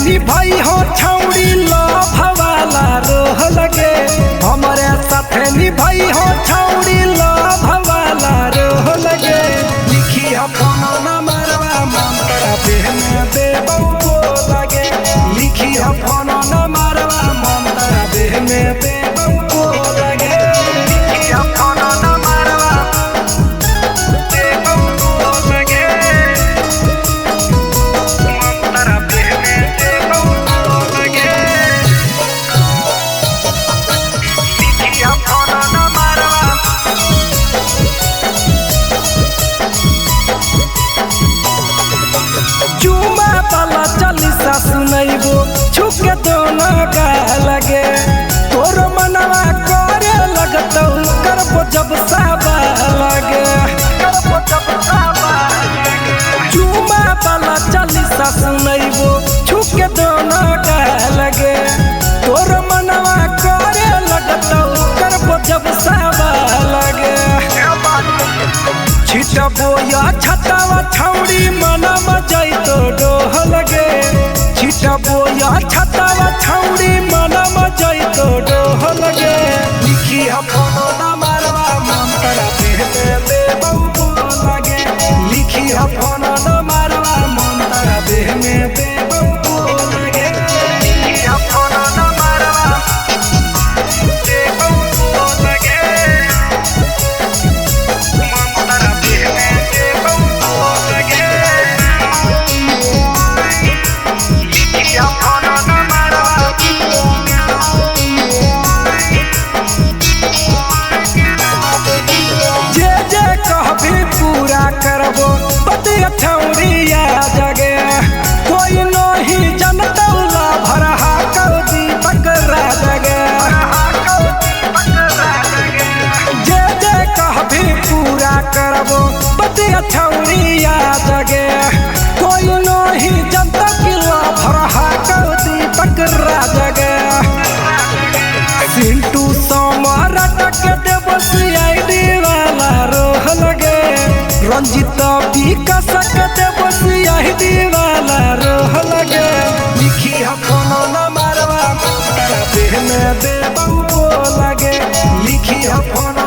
निभाई हो छौड़ी लव वाला रोह लगे। हमारे साथ निभाई हो छौड़ी लव वाला रोह लगे। लिखी अपन नंबरवा मंत्र बेहने देबो लगे। लिखी अपन नंबरवा मंत्र बेहने देबो लगे। लिखी अपन नंबरवा देबो लगे। मंत्र बेहने देबो लगे। लिखी अपन नंबरवा चुमा वाला चालीसा सुनैबो छुके दोनों गा लगे। तोर मनवा करे लगतौ करबो जब साबा लगे। चुमा वाला चालीसा सुनैबो छुके दोनों गा लगे। तोर मनवा करे लगतौ करबो जब साबा लगे। छिटबो या छतावा छौड़ी मनमा जैतो डोह लगे। छिटबो या छतावा छौड़ी मनमा जैतो डोह लगे। लिखी अपन नंबरवा मंत्र बेहने देबो लगे। लिखी अपन नंबरवा मंत्र बेहने देबो लगे। लिखी अपन नंबरवा देबो लगे। मंत्र बेहने देबो लगे। लिखी अपन नंबरवा जे जे कहबी पूरा करबो बतिया छौड़िया जगे। कोई नहीं जनतौला भरहा कर दीपक जगे। जे जे कहबी पूरा करबो बतिया छौड़िया जगे। कोई नहीं जनता किला भरहा कर दीपक जगे। सिंटू समारट के देबो सीआईडी वाला रोह लगे। रंजित विकास के देबो सीआईडी वाला रोह लगे। लिखी अपन नंबरवा मंत्र बेहने देबो लगे। लिखी अपन